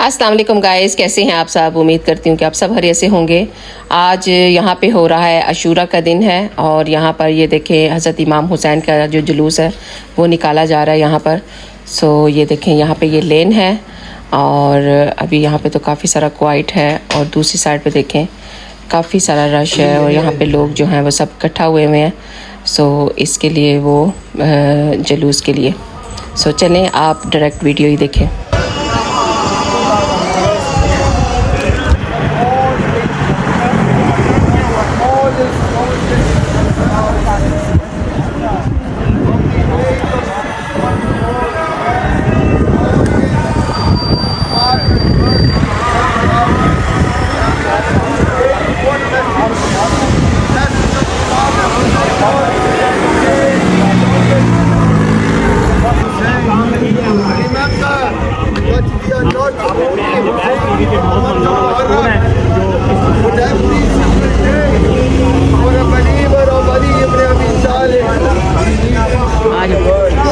अस्सलाम वालेकुम गाइस, कैसे हैं आप सब। उम्मीद करती हूँ कि आप सब खैरियत से होंगे। आज यहाँ पे हो रहा है अशूरा का दिन है और यहाँ पर ये देखें हज़रत इमाम हुसैन का जो जुलूस है वो निकाला जा रहा है यहाँ पर। सो ये देखें यहाँ पे ये लेन है और अभी यहाँ पे तो काफ़ी सारा क्वाइट है और दूसरी साइड पे देखें काफ़ी सारा रश है और यहाँ पे लोग जो हैं वो सब इकट्ठा हुए हुए हैं। सो इसके लिए वो जुलूस के लिए सो चलें आप डायरेक्ट वीडियो ही देखें।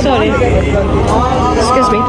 Sorry. Excuse me.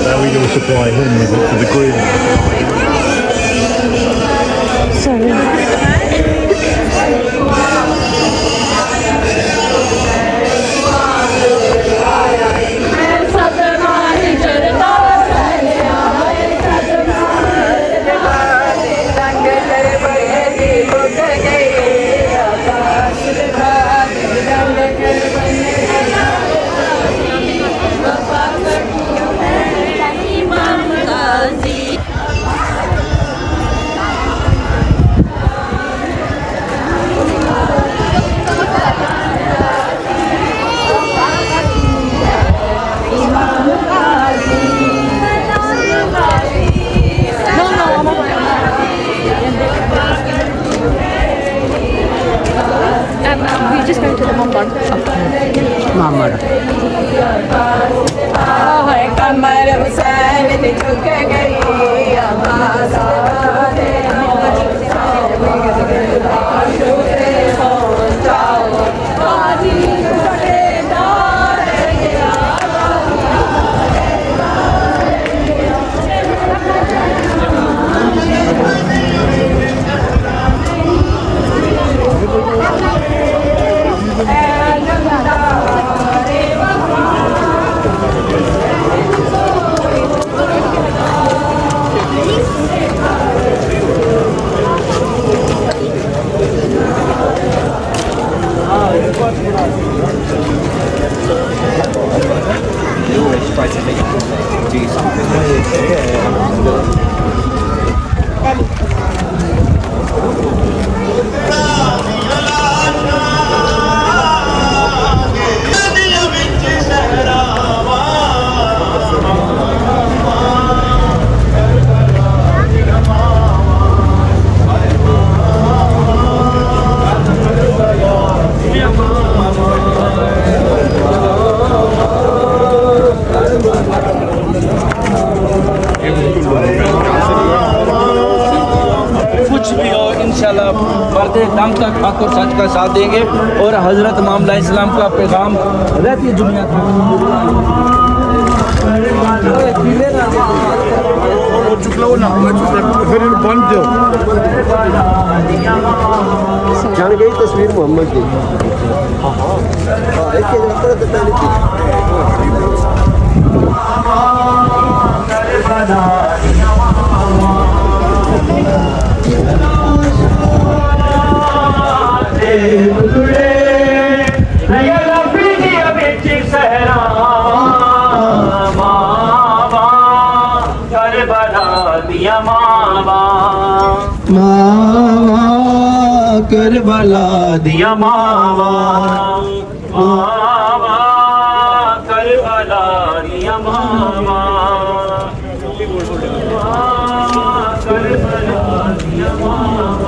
Now we're going to supply him with it to the groom. We're just going to the Mambar. मरते दम तक हक और सच का साथ देंगे और हजरत इमाम अलैहिस्सलाम का पैगाम रहती दुनिया तक। जान गई तस्वीर मोहम्मद की। Today, विच सहरा मावा करबला दिया मावा मावा करबला दिया मावा मावा करबला दिया मावा करबला दिया मावा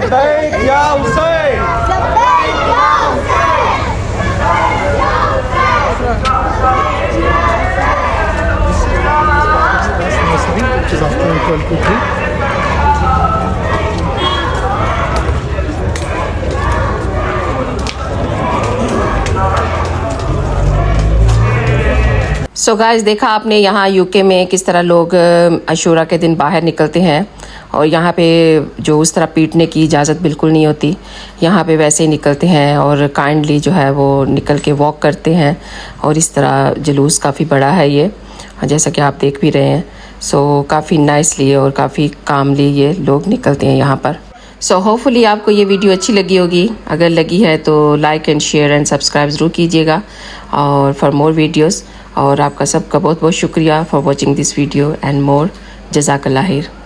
لبيك يا حسين which is after 12 to 3. So guys देखा आपने यहाँ यूके में किस तरह लोग अशूरा के दिन बाहर निकलते हैं और यहाँ पे जो उस तरह पीटने की इजाज़त बिल्कुल नहीं होती, यहाँ पे वैसे ही निकलते हैं और काइंडली जो है वो निकल के वॉक करते हैं और इस तरह जुलूस काफ़ी बड़ा है ये, जैसा कि आप देख भी रहे हैं। सो काफ़ी नाइसली और काफ़ी कामली ये लोग निकलते हैं यहाँ पर। सो होपफुली आपको ये वीडियो अच्छी लगी होगी, अगर लगी है तो like and share and subscribe ज़रूर कीजिएगा और फॉर मोर वीडियोज़। और आपका सबका बहुत बहुत शुक्रिया for watching this video and more. जज़ाकल्लाह खैर।